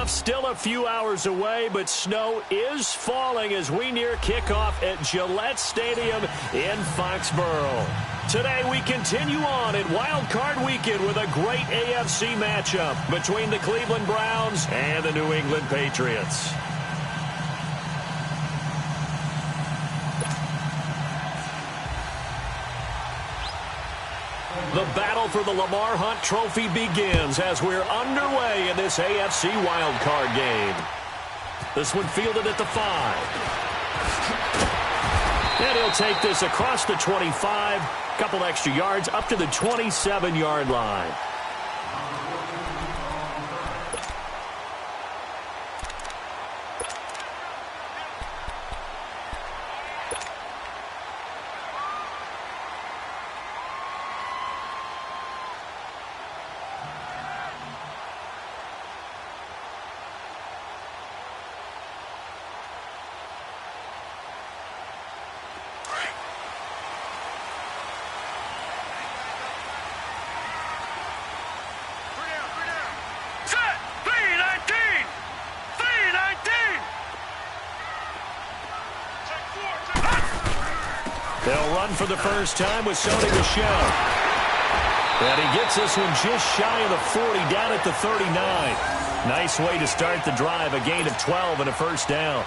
kickoff still a few hours away, but snow is falling as we near kickoff at Gillette Stadium in Foxborough. Today we continue on in Wild Card Weekend with a great AFC matchup between the Cleveland Browns and the New England Patriots. The battle for the Lamar Hunt Trophy begins as we're underway in this AFC wildcard game. This one fielded at the 5. And he'll take this across the 25, couple extra yards up to the 27-yard line. They'll run for the first time with Sony Michel. And he gets this one just shy of the 40, down at the 39. Nice way to start the drive, a gain of 12 and a first down.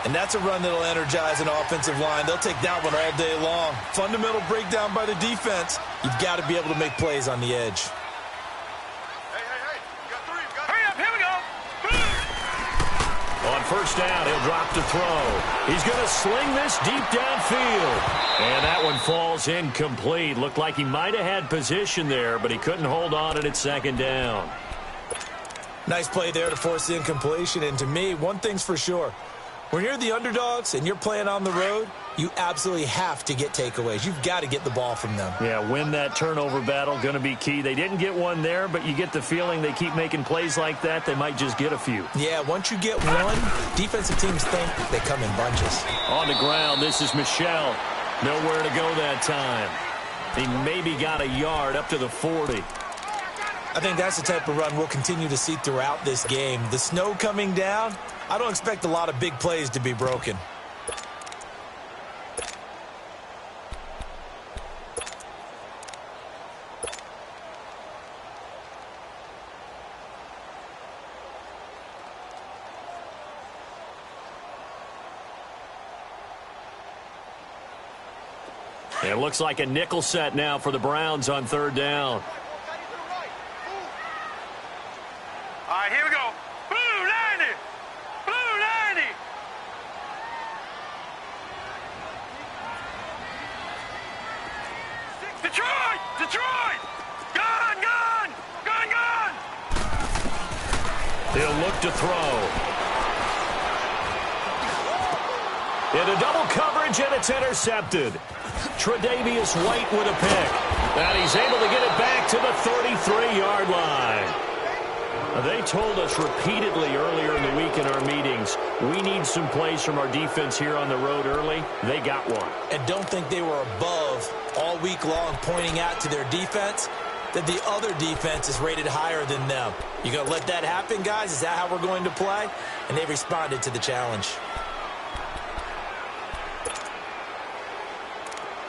And that's a run that'll energize an offensive line. They'll take that one all day long. Fundamental breakdown by the defense. You've got to be able to make plays on the edge. On first down, he'll drop to throw. He's going to sling this deep downfield. And that one falls incomplete. Looked like he might have had position there, but he couldn't hold on at second down. Nice play there to force the incompletion. And to me, one thing's for sure. When you're the underdogs and you're playing on the road, you absolutely have to get takeaways. You've got to get the ball from them. Yeah, win that turnover battle, going to be key. They didn't get one there, but you get the feeling they keep making plays like that, they might just get a few. Yeah, once you get one, defensive teams think they come in bunches. On the ground, this is Michel. Nowhere to go that time. He maybe got a yard up to the 40. I think that's the type of run we'll continue to see throughout this game. The snow coming down, I don't expect a lot of big plays to be broken. It looks like a nickel set now for the Browns on third down. All right, here we go. Blue 90. Blue 90. Detroit! Detroit! Gone! Gone! Gone! Gone! He'll look to throw. Into double coverage, and it's intercepted. Tre'Davious White with a pick. And he's able to get it back to the 33-yard line. They told us repeatedly earlier in the week in our meetings, we need some plays from our defense here on the road early. They got one. And don't think they were above all week long pointing out to their defense that the other defense is rated higher than them. You going to let that happen, guys? Is that how we're going to play? And they responded to the challenge.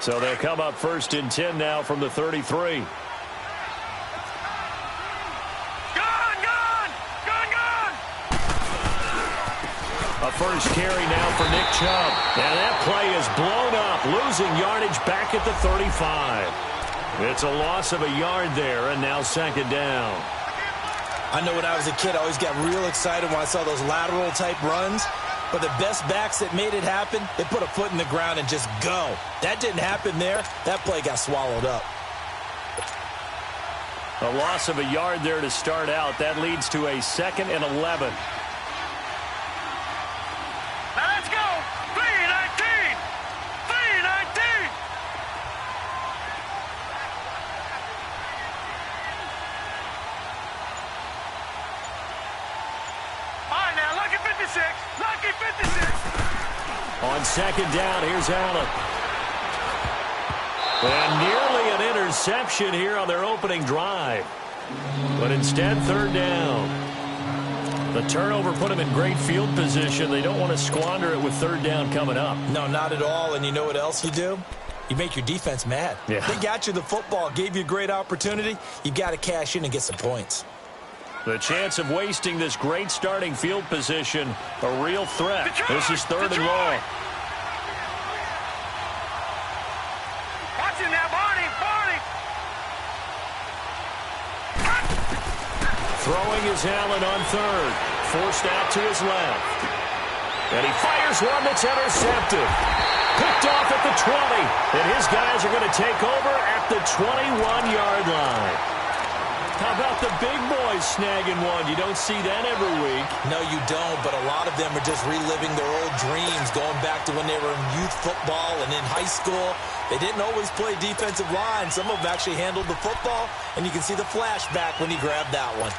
So they'll come up first and 10 now from the 33. A first carry now for Nick Chubb. And that play is blown up, losing yardage back at the 35. It's a loss of a yard there, and now second down. I know when I was a kid, I always got real excited when I saw those lateral-type runs. But the best backs that made it happen, they put a foot in the ground and just go. That didn't happen there. That play got swallowed up. A loss of a yard there to start out. That leads to a 2nd and 11. Let's go! 3-19! 3-19! All right, now, lucky 56. Lucky 56. On second down, here's Allen. And nearly an interception here on their opening drive. But instead, third down. The turnover put them in great field position. They don't want to squander it with third down coming up. No, not at all. And you know what else you do? You make your defense mad. Yeah. They got you the football, gave you a great opportunity. You've got to cash in and get some points. The chance of wasting this great starting field position, a real threat. Detroit! This is third and Detroit! long. Watch him now, Barney! Barney! Throwing is Allen on third. Forced out to his left. And he fires one that's intercepted. Picked off at the 20. And his guys are going to take over at the 21-yard line. How about the big boys snagging one? You don't see that every week. No, you don't, but a lot of them are just reliving their old dreams, going back to when they were in youth football and in high school. They didn't always play defensive line. Some of them actually handled the football, and you can see the flashback when he grabbed that one.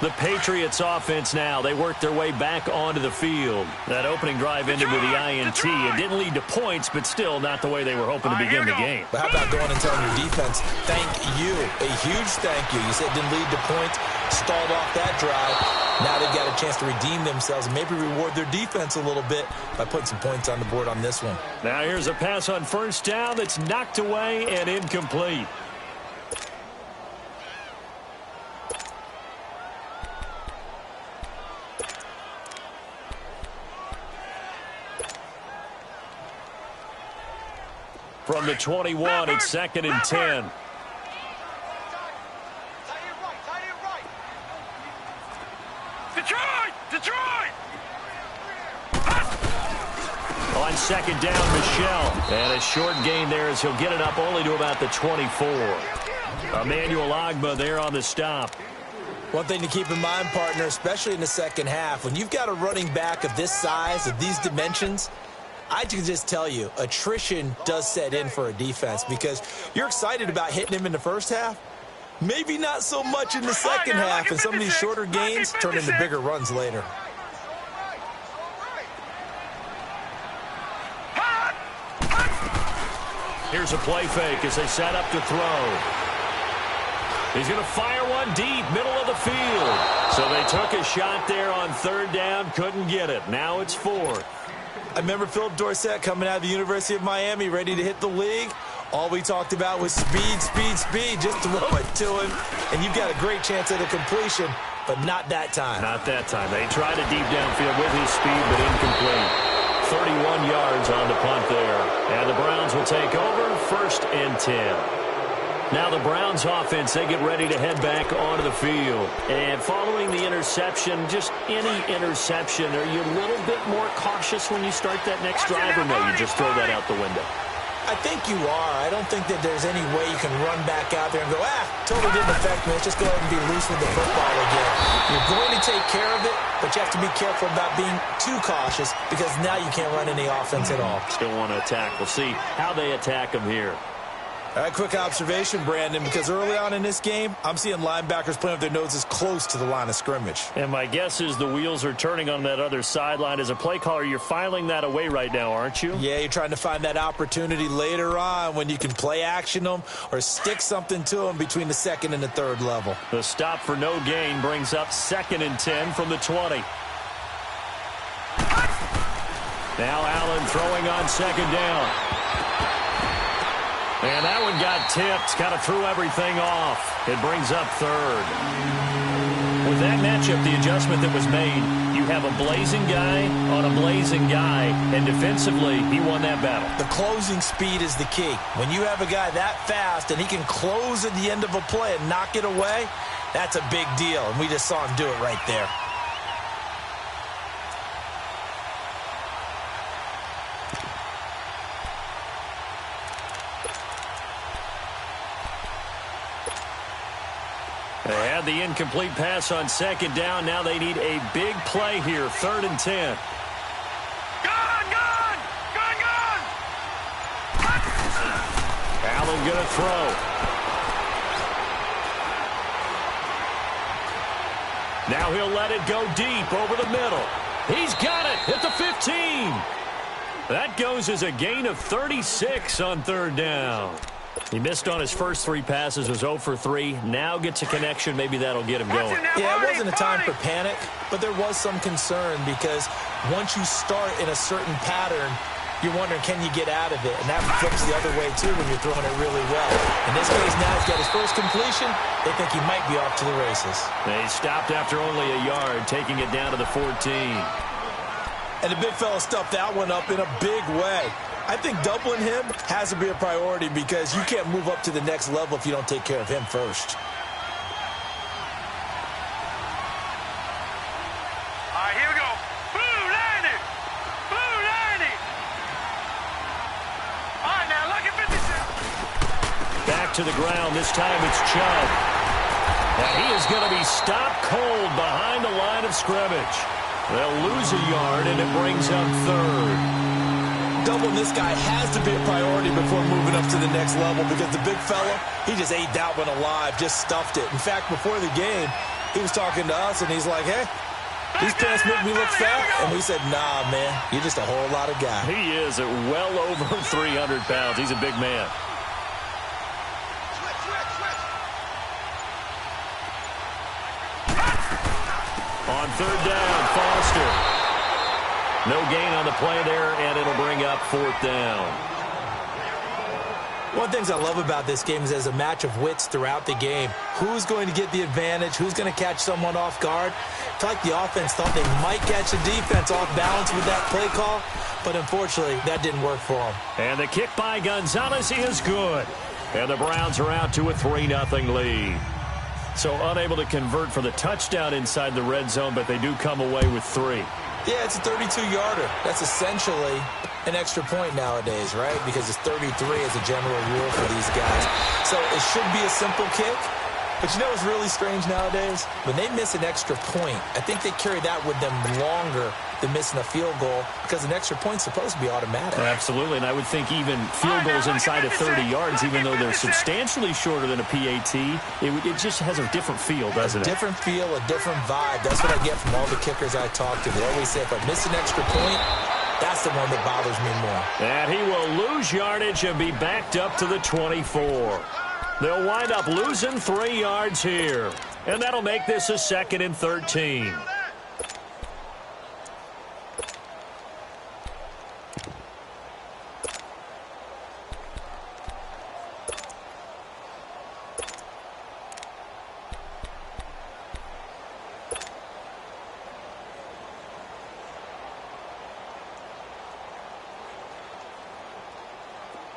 The Patriots offense now. They work their way back onto the field. That opening drive ended with the INT. It didn't lead to points, but still not the way they were hoping to begin the game. But how about going and telling your defense, thank you, a huge thank you. You said it didn't lead to points, stalled off that drive. Now they've got a chance to redeem themselves and maybe reward their defense a little bit by putting some points on the board on this one. Now here's a pass on first down that's knocked away and incomplete. From the 21, it's second and 10. Detroit! Detroit! On second down, Michelle. And a short gain there as he'll get it up only to about the 24. Emmanuel Ogbah there on the stop. One thing to keep in mind, partner, especially in the second half, when you've got a running back of this size, of these dimensions, I can just tell you, attrition does set in for a defense because you're excited about hitting him in the first half. Maybe not so much in the second half, and some of these shorter gains turn into bigger runs later. Here's a play fake as they set up to throw. He's going to fire one deep, middle of the field. So they took a shot there on third down, couldn't get it. Now it's fourth. I remember Philip Dorsett coming out of the University of Miami, ready to hit the league. All we talked about was speed, speed, speed. Just throw it to him, and you've got a great chance at a completion, but not that time. Not that time. They tried a deep downfield with his speed, but incomplete. 31 yards on the punt there. And the Browns will take over, first and 10. Now the Browns offense, they get ready to head back onto the field. And following the interception, just any interception, are you a little bit more cautious when you start that next drive, or no, you just throw that out the window? I think you are. I don't think that there's any way you can run back out there and go, totally didn't affect me. Let's just go ahead and be loose with the football again. You're going to take care of it, but you have to be careful about being too cautious because now you can't run any offense at all. Still want to attack. We'll see how they attack them here. All right, quick observation, Brandon, because early on in this game, I'm seeing linebackers playing with their noses close to the line of scrimmage. And my guess is the wheels are turning on that other sideline. As a play caller, you're filing that away right now, aren't you? Yeah, you're trying to find that opportunity later on when you can play action them or stick something to them between the second and the third level. The stop for no gain brings up second and 10 from the 20. Now Allen throwing on second down. And that one got tipped, kind of threw everything off. It brings up third. With that matchup, the adjustment that was made, you have a blazing guy on a blazing guy, and defensively, he won that battle. The closing speed is the key. When you have a guy that fast and he can close at the end of a play and knock it away, that's a big deal, and we just saw him do it right there. They had the incomplete pass on second down. Now they need a big play here, third and 10. Allen going to throw. Now he'll let it go deep over the middle. He's got it at the 15. That goes as a gain of 36 on third down. He missed on his first 3 passes, was 0 for 3. Now gets a connection. Maybe that'll get him going. Yeah, it wasn't a time for panic, but there was some concern because once you start in a certain pattern, you're wondering, can you get out of it? And that flips the other way, too, when you're throwing it really well. In this case, now he's got his first completion. They think he might be off to the races. He stopped after only a yard, taking it down to the 14. And the big fella stuffed that one up in a big way. I think doubling him has to be a priority because you can't move up to the next level if you don't take care of him first. All right, here we go. Blue, Lanny. Blue, Lanny. All right, now, lucky 56. Back to the ground. This time it's Chubb. And he is going to be stopped cold behind the line of scrimmage. They'll lose a yard, and it brings up 3rd. Doubling this guy has to be a priority before moving up to the next level because the big fella, he just ate that one alive, just stuffed it. In fact, before the game, he was talking to us, and he's like, hey, these pants make me look fat. And we said, nah, man, you're just a whole lot of guy. He is at well over 300 pounds. He's a big man. On 3rd down, Foster. No gain on the play there, and it'll bring up 4th down. One of the things I love about this game is there's a match of wits throughout the game. Who's going to get the advantage? Who's going to catch someone off guard? It's like the offense thought they might catch the defense off balance with that play call, but unfortunately, that didn't work for them. And the kick by Gonzalez is good. And the Browns are out to a 3-0 lead. So unable to convert for the touchdown inside the red zone, but they do come away with 3. Yeah, it's a 32-yarder. That's essentially an extra point nowadays, right? Because it's 33 as a general rule for these guys. So it should be a simple kick. But you know what's really strange nowadays? When they miss an extra point, I think they carry that with them longer than missing a field goal because an extra point's supposed to be automatic. Absolutely, and I would think even field goals inside of 30 yards, even though they're substantially shorter than a PAT, it just has a different feel, doesn't it? A different feel, a different vibe. That's what I get from all the kickers I talk to. They always say if I miss an extra point, that's the one that bothers me more. And he will lose yardage and be backed up to the 24. They'll wind up losing 3 yards here. And that'll make this a 2nd and 13.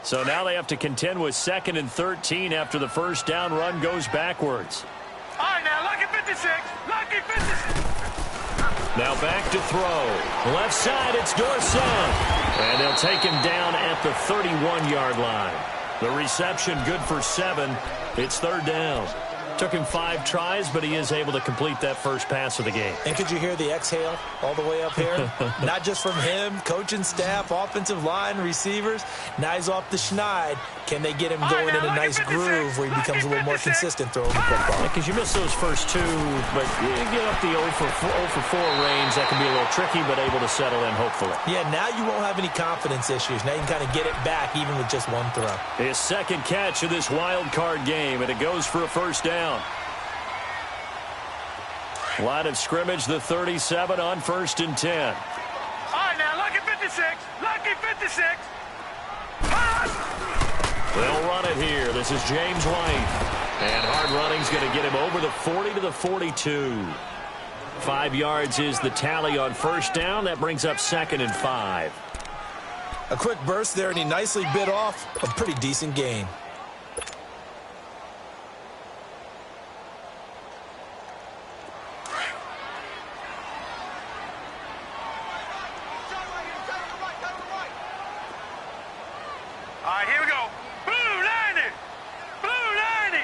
So now they have to contend with 2nd and 13 after the first down run goes backwards. All right, now, lucky 56. Lucky 56. Now back to throw. Left side, it's Dorsett. And they'll take him down at the 31-yard line. The reception good for 7. It's 3rd down. Took him 5 tries, but he is able to complete that first pass of the game. And could you hear the exhale all the way up here? Not just from him, coaching staff, offensive line, receivers. Now he's off the schneid. Can they get him going in a nice groove where he becomes a little more consistent throwing the football? Because you miss those first 2, but you get up the 0 for 4 range. That can be a little tricky, but able to settle in, hopefully. Yeah, now you won't have any confidence issues. Now you can kind of get it back even with just 1 throw. His 2nd catch of this wild card game, and it goes for a first down. Line of scrimmage, the 37 on 1st and 10. All right, now, lucky 56. Lucky 56. They'll run it here. This is James White. And hard running's going to get him over the 40 to the 42. 5 yards is the tally on first down. That brings up 2nd and 5. A quick burst there, and he nicely bit off a pretty decent gain. All right, here we go. Blue, Lanny. Blue, Lanny.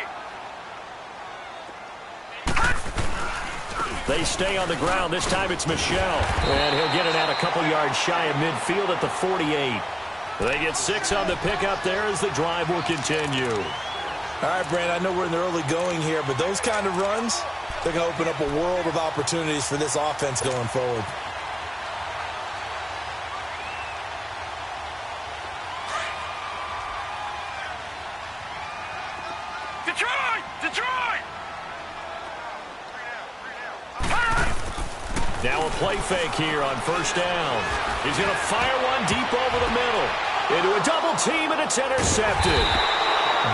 They stay on the ground. This time it's Michelle. And he'll get it out a couple yards shy of midfield at the 48. They get 6 on the pickup there as the drive will continue. All right, Brandon, I know we're in the early going here, but those kind of runs, they're going to open up a world of opportunities for this offense going forward. Now a play fake here on first down. He's going to fire one deep over the middle. Into a double team, and it's intercepted.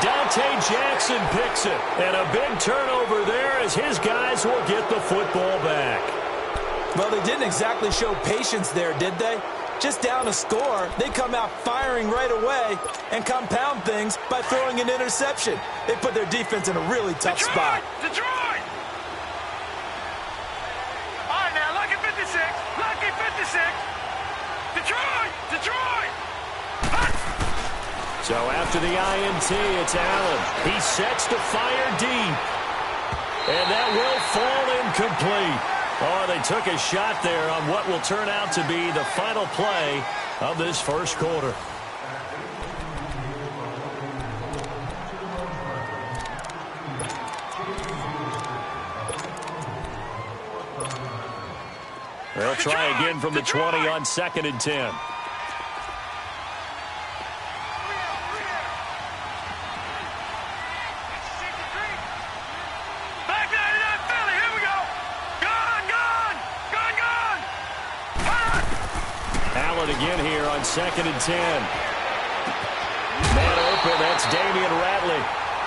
Dante Jackson picks it. And a big turnover there as his guys will get the football back. Well, they didn't exactly show patience there, did they? Just down a score, they come out firing right away and compound things by throwing an interception. They put their defense in a really tough spot. Detroit! All right, now, lucky 56. Lucky 56. Detroit! So after the INT, it's Allen. He sets to fire deep. And that will fall incomplete. Oh, they took a shot there on what will turn out to be the final play of this first quarter. They'll try again from the 20 on 2nd and 10. Again here on 2nd and 10. Man open, that's Damian Ratley.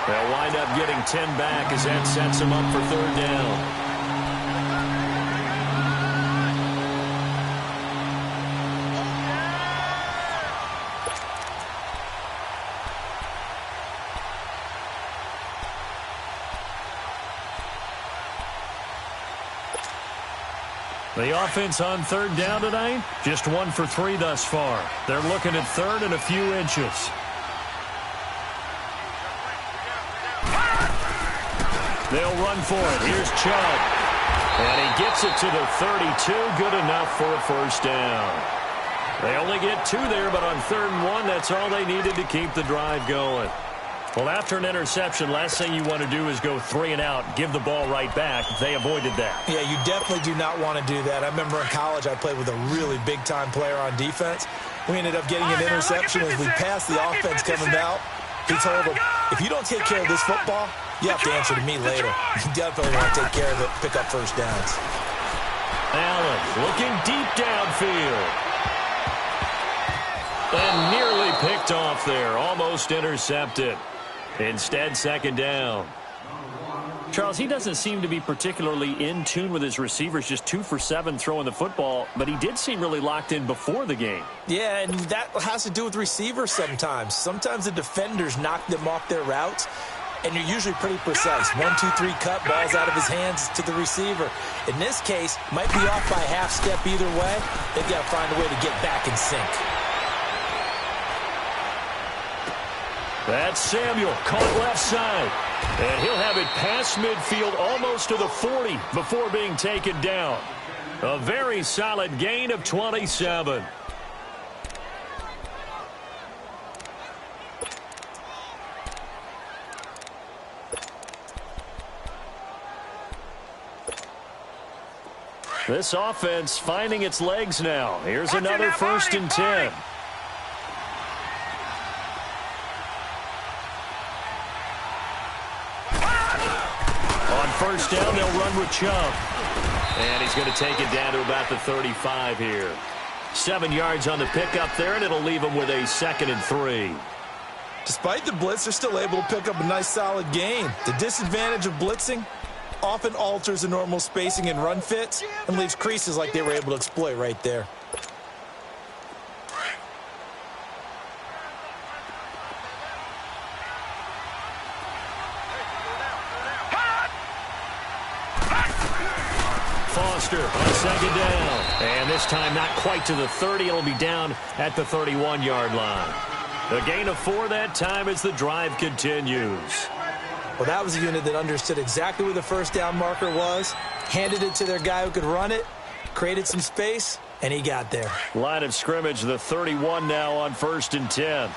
They'll wind up getting 10 back as that sets them up for 3rd down. The offense on 3rd down tonight, just 1 for 3 thus far. They're looking at 3rd and a few inches. They'll run for it. Here's Chubb. And he gets it to the 32. Good enough for a first down. They only get 2 there, but on 3rd and 1, that's all they needed to keep the drive going. Well, after an interception, last thing you want to do is go 3 and out, give the ball right back. They avoided that. Yeah, you definitely do not want to do that. I remember in college I played with a really big-time player on defense. We ended up getting an interception as we passed the offense coming out. He told him, if you don't take care of this football, you have to answer to me later. You definitely want to take care of it, pick up first downs. Allen looking deep downfield. And nearly picked off there, almost intercepted. Instead, 2nd down. Charles, he doesn't seem to be particularly in tune with his receivers, just 2 for 7 throwing the football, but he did seem really locked in before the game. Yeah, and that has to do with receivers sometimes. Sometimes the defenders knock them off their routes, and you're usually pretty precise. 1, 2, 3 cut, balls out of his hands to the receiver. In this case, might be off by a half step either way. They've got to find a way to get back in sync. That's Samuel, caught left side. And he'll have it past midfield almost to the 40 before being taken down. A very solid gain of 27. This offense finding its legs now. Here's another 1st and 10. First down, they'll run with Chubb. And he's going to take it down to about the 35 here. 7 yards on the pickup there, and it'll leave him with a 2nd and 3. Despite the blitz, they're still able to pick up a nice solid gain. The disadvantage of blitzing often alters the normal spacing and run fits and leaves creases like they were able to exploit right there. On 2nd down. And this time not quite to the 30. It'll be down at the 31-yard line. A gain of 4 that time as the drive continues. Well, that was a unit that understood exactly where the first down marker was, handed it to their guy who could run it, created some space, and he got there. Line of scrimmage, the 31 now on 1st and 10.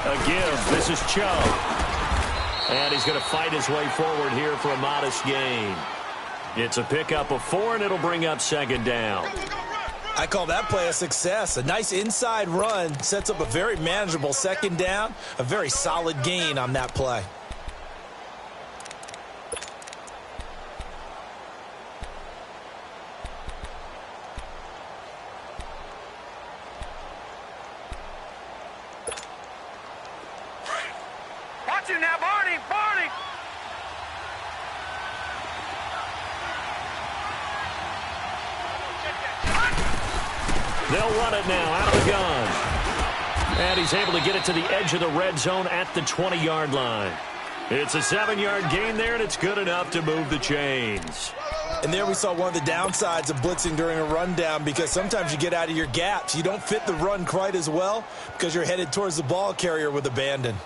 Again, this is Chubb. And he's going to fight his way forward here for a modest gain. It's a pickup of 4, and it'll bring up 2nd down. I call that play a success. A nice inside run sets up a very manageable second down, a very solid gain on that play. Watch him now, Barney! Barney! They'll run it now out of the gun. And he's able to get it to the edge of the red zone at the 20-yard line. It's a 7-yard gain there, and it's good enough to move the chains. And there we saw one of the downsides of blitzing during a rundown, because sometimes you get out of your gaps. You don't fit the run quite as well because you're headed towards the ball carrier with abandon.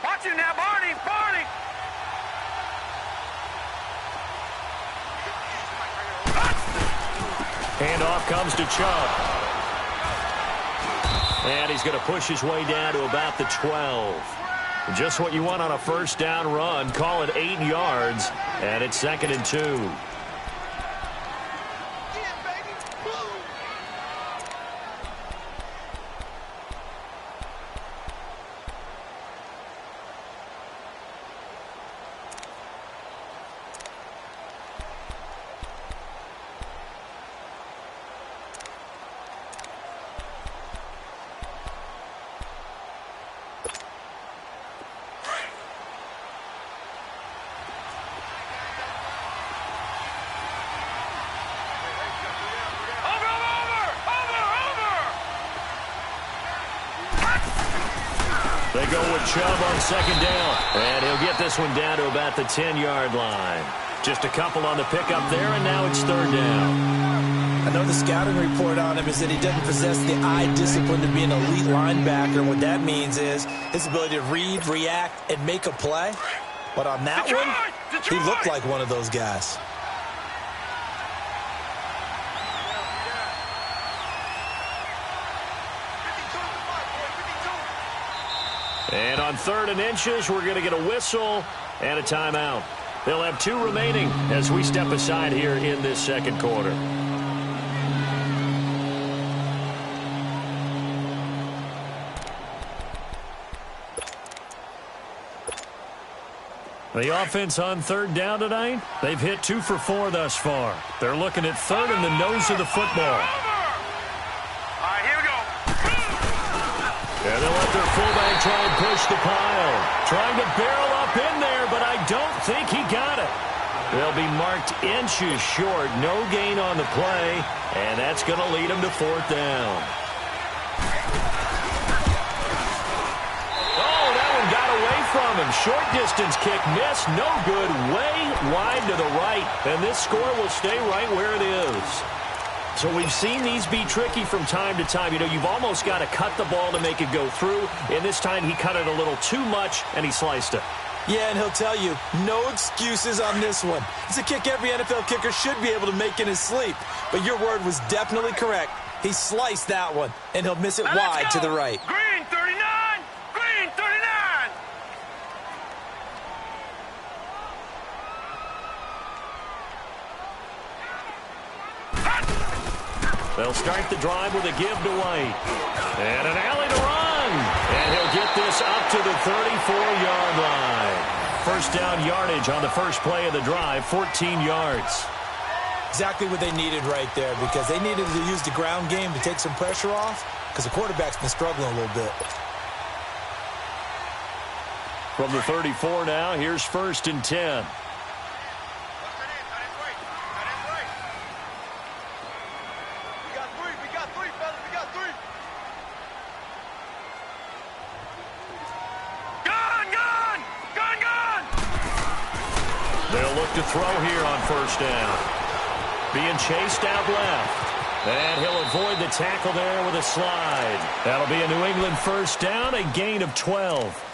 Watch him now, Barney! Barney! Handoff comes to Chubb. And he's going to push his way down to about the 12. Just what you want on a first down run. Call it 8 yards. And it's 2nd and 2. They go with Chubb on 2nd down. And he'll get this one down to about the 10-yard line. Just a couple on the pickup there, and now it's 3rd down. I know the scouting report on him is that he doesn't possess the eye discipline to be an elite linebacker. What that means is his ability to read, react, and make a play. But on that one, he looked like one of those guys. And on 3rd and inches, we're going to get a whistle and a timeout. They'll have 2 remaining as we step aside here in this second quarter. The offense on 3rd down tonight, they've hit 2 for 4 thus far. They're looking at 3rd in the nose of the football. And they'll let their fullback try and push the pile. Trying to barrel up in there, but I don't think he got it. They'll be marked inches short. No gain on the play, and that's going to lead them to 4th down. Oh, that one got away from him. Short distance kick missed. No good. Way wide to the right. And this score will stay right where it is. So we've seen these be tricky from time to time. You know, you've almost got to cut the ball to make it go through. And this time he cut it a little too much, and he sliced it. Yeah, and he'll tell you, no excuses on this one. It's a kick every NFL kicker should be able to make in his sleep. But your word was definitely correct. He sliced that one, and he'll miss it wide to the right. Green 39! Green 39! They'll start the drive with a give to White. And an alley to run. And he'll get this up to the 34-yard line. First down yardage on the first play of the drive, 14 yards. Exactly what they needed right there, because they needed to use the ground game to take some pressure off, because the quarterback's been struggling a little bit. From the 34 now, here's 1st and 10. They'll look to throw here on 1st down. Being chased out left. And he'll avoid the tackle there with a slide. That'll be a New England 1st down, a gain of 12.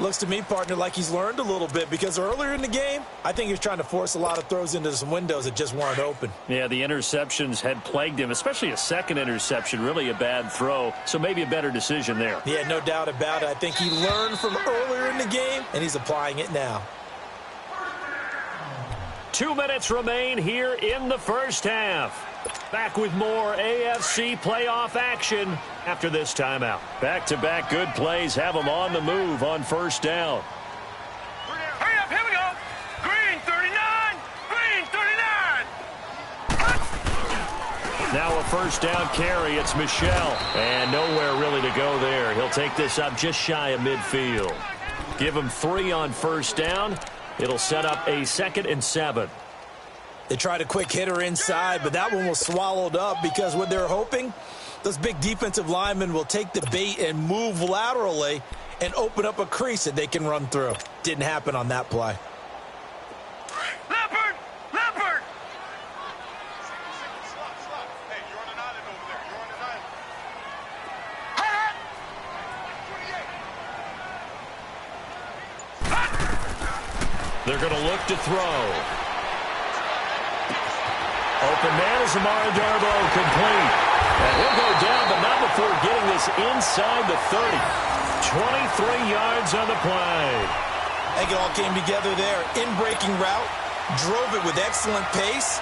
Looks to me, partner, like he's learned a little bit, because earlier in the game, I think he was trying to force a lot of throws into some windows that just weren't open. Yeah, the interceptions had plagued him, especially a second interception, really a bad throw. So maybe a better decision there. Yeah, no doubt about it. I think he learned from earlier in the game, and he's applying it now. 2 minutes remain here in the first half. Back with more AFC playoff action after this timeout. Back-to-back good plays have them on the move on first down. Hurry up, here we go. Green 39, green 39. Now a first down carry. It's Michel. And nowhere really to go there. He'll take this up just shy of midfield. Give him 3 on first down. It'll set up a 2nd and 7. They tried a quick hitter inside, but that one was swallowed up because what they're hoping, those big defensive linemen will take the bait and move laterally and open up a crease that they can run through. Didn't happen on that play. Leopard! Leopard! They're going to look to throw. Open man is Amari Darbo, complete. And he'll go down, but not before getting this inside the 30. 23 yards on the play. I think it all came together there. In-breaking route, drove it with excellent pace.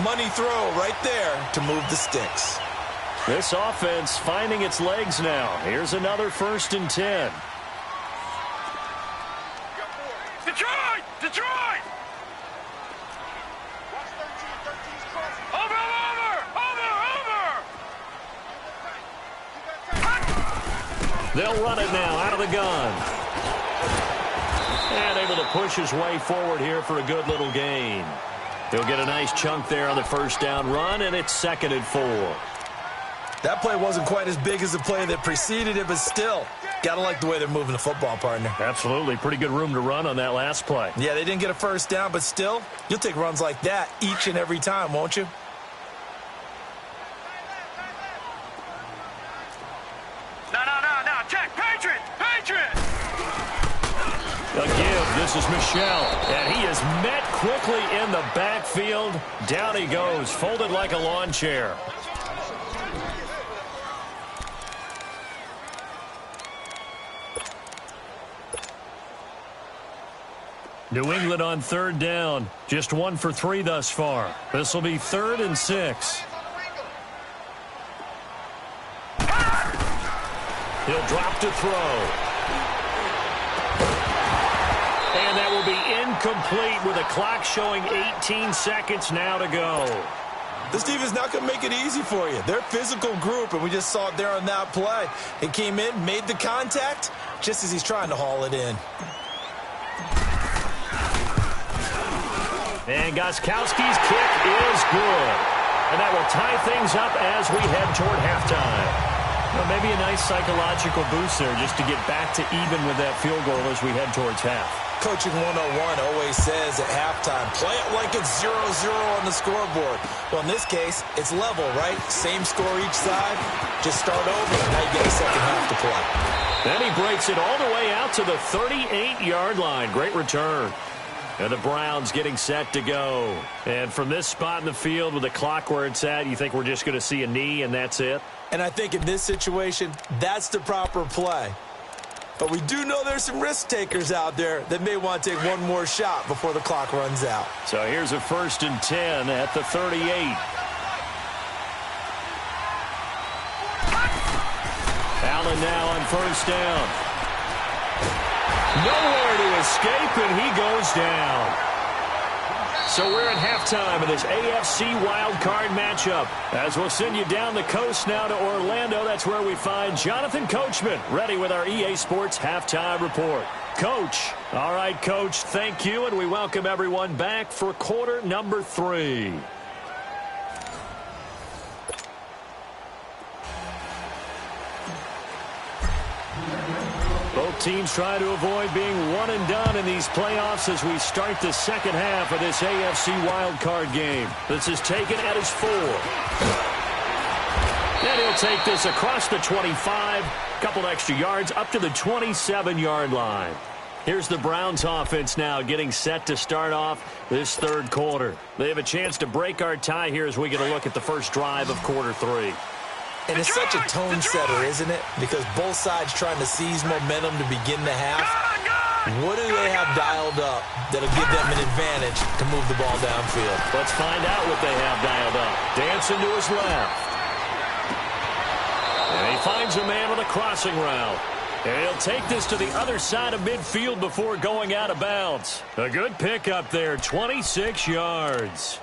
Money throw right there to move the sticks. This offense finding its legs now. Here's another 1st and 10. Detroit! Detroit! Over! They'll run it now out of the gun. And able to push his way forward here for a good little gain. He'll get a nice chunk there on the first down run, and it's 2nd and 4. That play wasn't quite as big as the play that preceded it, but still, got to like the way they're moving the football, partner. Absolutely. Pretty good room to run on that last play. Yeah, they didn't get a first down, but still, you'll take runs like that each and every time, won't you? No. Check. Patriots! Patriots! A give. This is Michel. And he is met quickly in the backfield. Down he goes, folded like a lawn chair. New England on 3rd down. Just 1 for 3 thus far. This will be 3rd and 6. He'll drop to throw. And that will be incomplete with a clock showing 18 seconds now to go. This team is not going to make it easy for you. They're a physical group, and we just saw it there on that play. It came in, made the contact, just as he's trying to haul it in. And Gostkowski's kick is good. And that will tie things up as we head toward halftime. Well, maybe a nice psychological boost there just to get back to even with that field goal as we head towards half. Coaching 101 always says at halftime, play it like it's 0-0 on the scoreboard. Well, in this case, it's level, right? Same score each side. Just start over, and now you get a second half to play. Then he breaks it all the way out to the 38-yard line. Great return. And the Browns getting set to go. And from this spot in the field with the clock where it's at, you think we're just going to see a knee and that's it? And I think in this situation, that's the proper play. But we do know there's some risk takers out there that may want to take one more shot before the clock runs out. So here's a 1st and 10 at the 38. Allen now on first down. Nowhere to escape, and he goes down. So we're at halftime of this AFC wildcard matchup. As we'll send you down the coast now to Orlando, that's where we find Jonathan Coachman ready with our EA Sports halftime report. Coach. All right, Coach, thank you, and we welcome everyone back for quarter number 3. Both teams try to avoid being one and done in these playoffs as we start the second half of this AFC wildcard game. This is taken at his 4. And he'll take this across the 25, couple extra yards up to the 27-yard line. Here's the Browns offense now getting set to start off this third quarter. They have a chance to break our tie here as we get a look at the first drive of quarter 3. And it's such a tone setter, isn't it? Because both sides trying to seize momentum to begin the half. What do they have dialed up that'll give them an advantage to move the ball downfield? Let's find out what they have dialed up. Dancing to his left. And he finds a man with a crossing route. And he'll take this to the other side of midfield before going out of bounds. A good pickup there, 26 yards.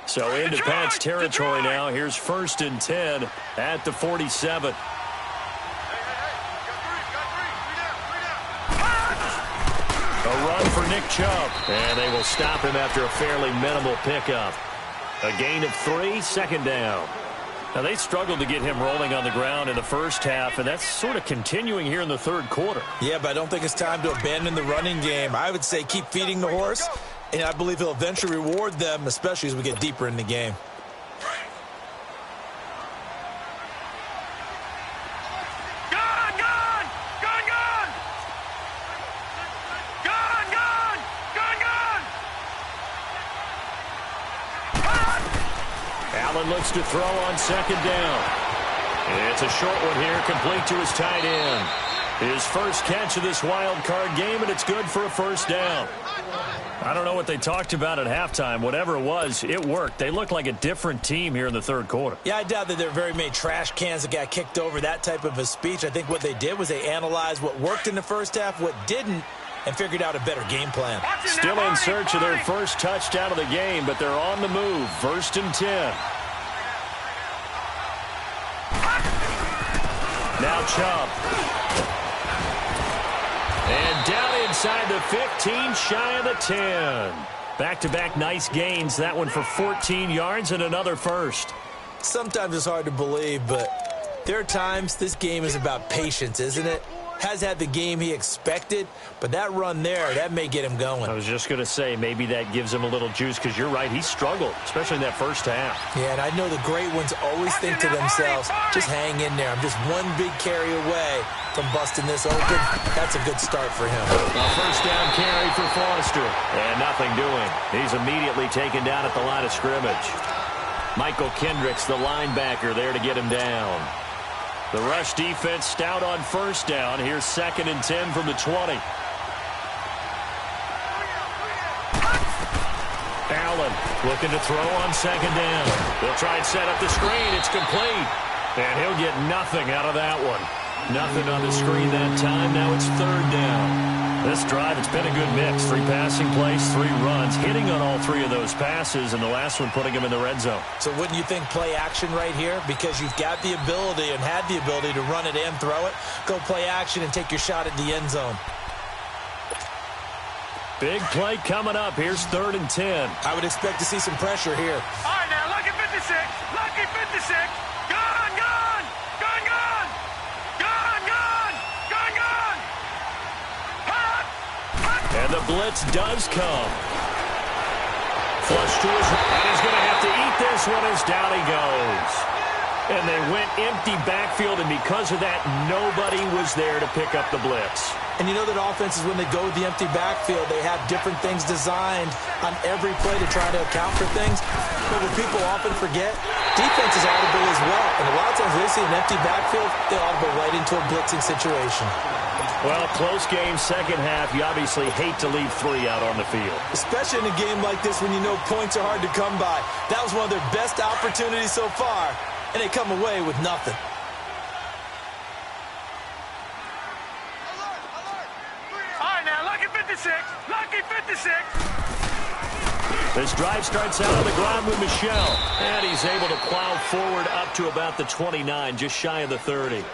So into Pat's territory now. Here's 1st and 10 at the 47. A run for Nick Chubb. And they will stop him after a fairly minimal pickup. A gain of 3, 2nd down. Now, they struggled to get him rolling on the ground in the first half, and that's sort of continuing here in the 3rd quarter. Yeah, but I don't think it's time to abandon the running game. I would say keep feeding the horse, and I believe he'll eventually reward them, especially as we get deeper in the game. Allen looks to throw on 2nd down. It's a short one here, complete to his tight end. His first catch of this wild card game, and it's good for a 1st down. I don't know what they talked about at halftime. Whatever it was, it worked. They look like a different team here in the 3rd quarter. Yeah, I doubt that there are very many trash cans that got kicked over, that type of a speech. I think what they did was they analyzed what worked in the first half, what didn't, and figured out a better game plan. Still in search of their first touchdown of the game, but they're on the move. 1st and 10. Now Chubb. And down inside the 15, shy of the 10. Back-to-back nice gains. That one for 14 yards and another 1st. Sometimes it's hard to believe, but there are times this game is about patience, isn't it? Has had the game he expected, but that run there, that may get him going. I was just going to say, maybe that gives him a little juice, because you're right, he struggled, especially in that first half. Yeah, and I know the great ones always think to themselves, just hang in there. I'm just one big carry away from busting this open. That's a good start for him. A 1st down carry for Foster, and nothing doing. He's immediately taken down at the line of scrimmage. Michael Kendricks, the linebacker, there to get him down. The rush defense stout on 1st down. Here's 2nd and 10 from the 20. Allen looking to throw on 2nd down. They'll try and set up the screen. It's complete. And he'll get nothing out of that one. Nothing on the screen that time. Now it's 3rd down. This drive, it's been a good mix. 3 passing plays, 3 runs, hitting on all 3 of those passes, and the last one putting him in the red zone. So wouldn't you think play action right here? Because you've got the ability and had the ability to run it and throw it. Go play action and take your shot at the end zone. Big play coming up. Here's 3rd and 10. I would expect to see some pressure here. All right, now, lucky 56. Lucky 56. Gone, gone. Gone, gone. Gone, gone. Gone, gone. Hot. Hot. And the blitz does come. Flush to his right. And he's going to have to eat this one as down he goes. And they went empty backfield, and because of that, nobody was there to pick up the blitz. And you know that offenses, when they go with the empty backfield, they have different things designed on every play to try to account for things. But what people often forget, defense is audible as well. And a lot of times when they see an empty backfield, they audible right into a blitzing situation. Well, close game, 2nd half. You obviously hate to leave 3 out on the field. Especially in a game like this when you know points are hard to come by. That was one of their best opportunities so far, and they come away with nothing. Lucky 56. Lucky 56. This drive starts out on the ground with Michelle. And he's able to plow forward up to about the 29, just shy of the 30.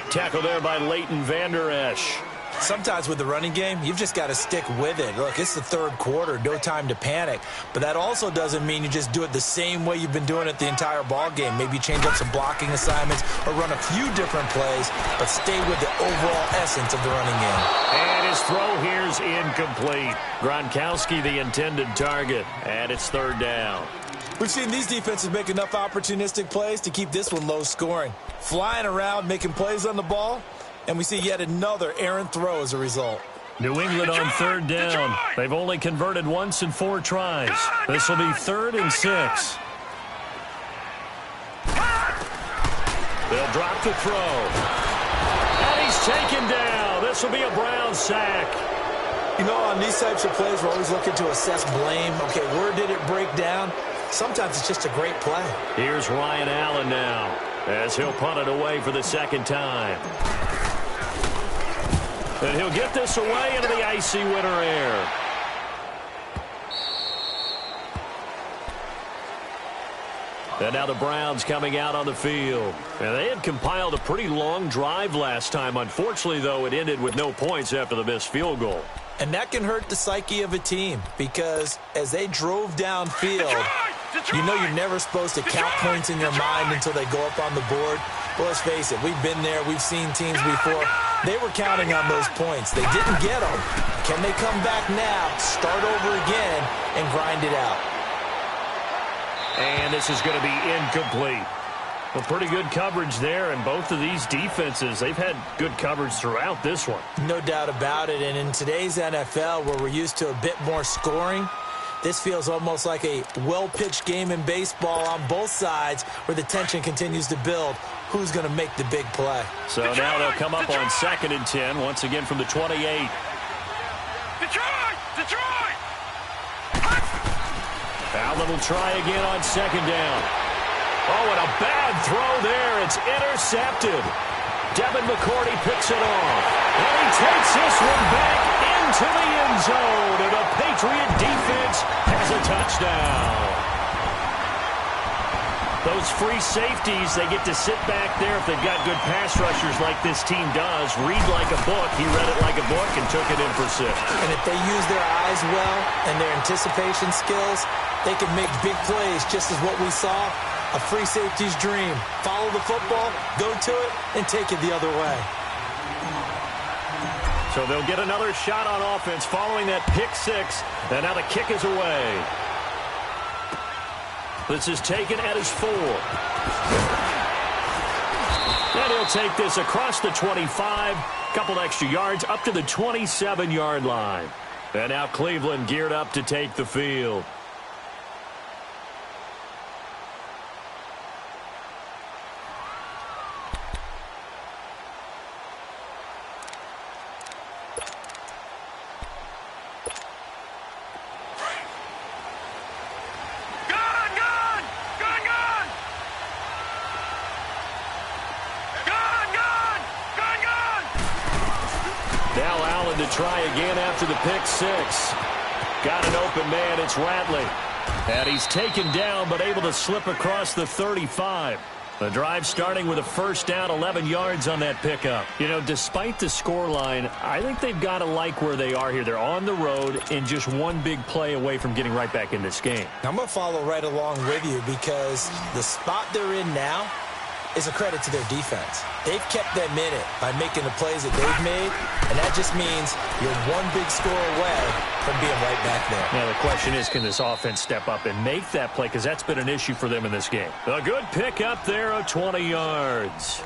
Tackle there by Leighton Vander Esch. Sometimes with the running game, you've just got to stick with it. Look, it's the 3rd quarter, no time to panic. But that also doesn't mean you just do it the same way you've been doing it the entire ball game. Maybe change up some blocking assignments or run a few different plays, but stay with the overall essence of the running game. And his throw here's incomplete. Gronkowski the intended target, and it's 3rd down. We've seen these defenses make enough opportunistic plays to keep this one low scoring. Flying around, making plays on the ball, and we see yet another errant throw as a result. New England on 3rd down. They've only converted once in 4 tries. This will be 3rd and 6. They'll drop the throw. And he's taken down. This will be a Brown sack. You know, on these types of plays, we're always looking to assess blame. Okay, where did it break down? Sometimes it's just a great play. Here's Ryan Allen now, as he'll punt it away for the second time. And he'll get this away into the icy winter air. And now the Browns coming out on the field. And they had compiled a pretty long drive last time. Unfortunately, though, it ended with no points after the missed field goal. And that can hurt the psyche of a team because as they drove downfield, you know you're never supposed to count points in your mind until they go up on the board. Well, let's face it, we've been there. We've seen teams before. They were counting on those points. They didn't get them. Can they come back now, start over again, and grind it out? And this is going to be incomplete. Well, pretty good coverage there, and both of these defenses, they've had good coverage throughout this one. No doubt about it, and in today's NFL, where we're used to a bit more scoring, this feels almost like a well-pitched game in baseball on both sides where the tension continues to build. Who's going to make the big play? So now they'll come up on 2nd and 10, once again from the 28. Detroit! Allen will try again on 2nd down. Oh, and a bad throw there. It's intercepted. Devin McCourty picks it off. And he takes this one back into the end zone. And the Patriot defense has a touchdown. Those free safeties, they get to sit back there if they've got good pass rushers like this team does. Read like a book. He read it like a book and took it in for 6. And if they use their eyes well and their anticipation skills, they can make big plays, just as what we saw. A free safety's dream. Follow the football, go to it, and take it the other way. So they'll get another shot on offense following that pick 6. And now the kick is away. This is taken at his 4. And he'll take this across the 25. Couple extra yards up to the 27-yard line. And now Cleveland geared up to take the field. To try again after the pick 6. Got an open man. It's Ratley. And he's taken down but able to slip across the 35. The drive starting with a first down, 11 yards on that pickup. You know, despite the scoreline, I think they've got to like where they are here. They're on the road and just one big play away from getting right back in this game. I'm going to follow right along with you because the spot they're in now is a credit to their defense. They've kept them in it by making the plays that they've made, and that just means you're one big score away from being right back there. Now the question is, can this offense step up and make that play? Because that's been an issue for them in this game. A good pick up there of 20 yards.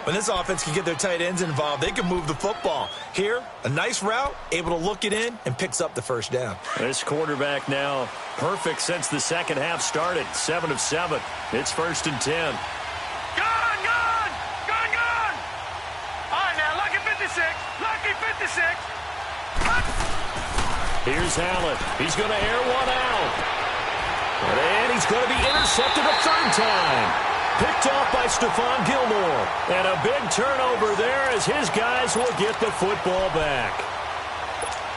When this offense can get their tight ends involved, they can move the football. Here, a nice route, able to look it in, and picks up the first down. This quarterback now perfect since the second half started. 7 of 7. It's 1st and 10. Lucky 56. Here's Allen. He's going to air one out. And he's going to be intercepted a 3rd time. Picked off by Stephon Gilmore. And a big turnover there as his guys will get the football back.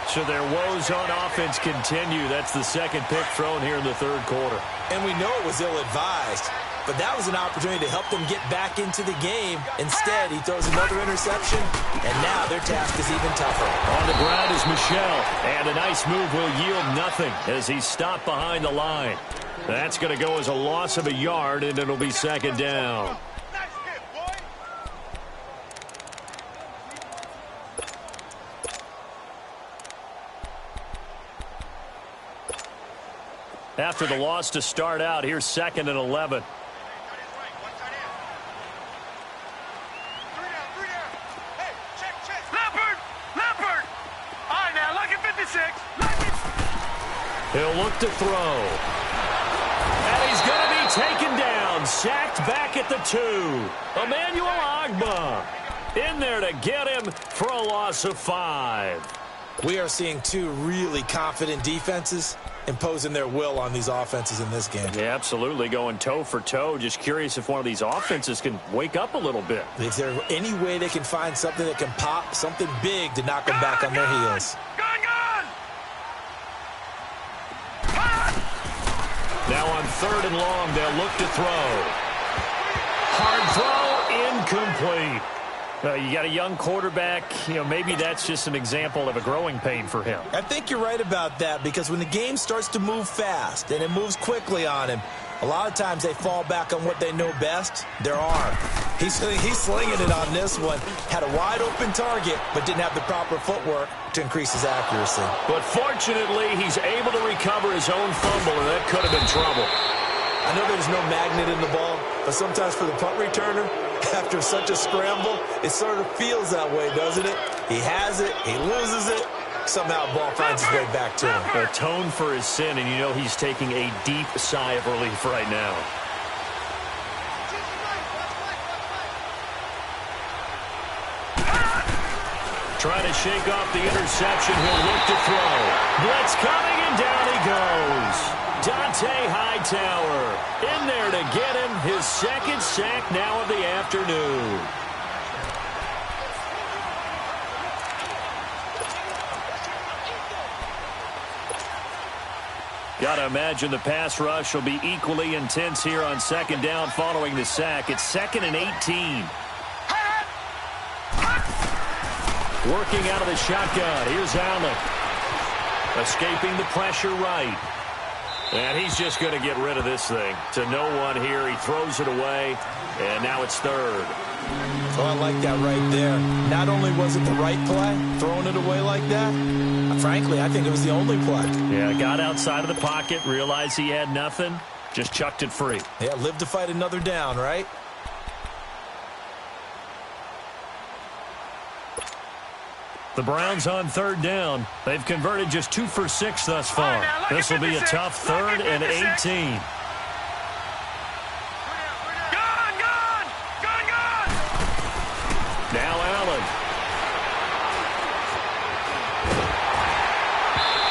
So their woes on offense continue. That's the 2nd pick thrown here in the 3rd quarter. And we know it was ill-advised. But that was an opportunity to help them get back into the game. Instead, he throws another interception, and now their task is even tougher. On the ground is Michel, and a nice move will yield nothing as he's stopped behind the line. That's going to go as a loss of a yard, and it'll be 2nd down. After the loss to start out, here's 2nd and 11. He'll look to throw. And he's going to be taken down. And sacked back at the 2. Emmanuel Ogbah in there to get him for a loss of 5. We are seeing two really confident defenses imposing their will on these offenses in this game. Yeah, absolutely, going toe for toe. Just curious if one of these offenses can wake up a little bit. Is there any way they can find something that can pop, something big to knock them back on their heels? Now on 3rd and long, they'll look to throw. Hard throw, incomplete. You got a young quarterback, maybe that's just an example of a growing pain for him. I think you're right about that, because when the game starts to move fast and it moves quickly on him, a lot of times they fall back on what they know best, their arm. He's slinging it on this one. Had a wide open target, but didn't have the proper footwork to increase his accuracy. But fortunately, he's able to recover his own fumble, and that could have been trouble. I know there's no magnet in the ball, but sometimes for the punt returner, after such a scramble, it sort of feels that way, doesn't it? He has it, he loses it, somehow the ball finds its way back to him. Atone for his sin, and he's taking a deep sigh of relief right now. Trying to shake off the interception, he'll look to throw. Blitz coming, and down he goes. Dante Hightower in there to get him his 2nd sack now of the afternoon. Got to imagine the pass rush will be equally intense here on 2nd down following the sack. It's 2nd and 18. Working out of the shotgun. Here's Allen. Escaping the pressure right. And he's just going to get rid of this thing. To no one here. He throws it away. And now it's 3rd. Oh, I like that right there. Not only was it the right play, throwing it away like that, frankly, I think it was the only play. Yeah, got outside of the pocket, realized he had nothing, just chucked it free. Yeah, live to fight another down, right? The Browns on 3rd down. They've converted just 2 for 6 thus far. This will be a tough 3rd and 18. Now Allen.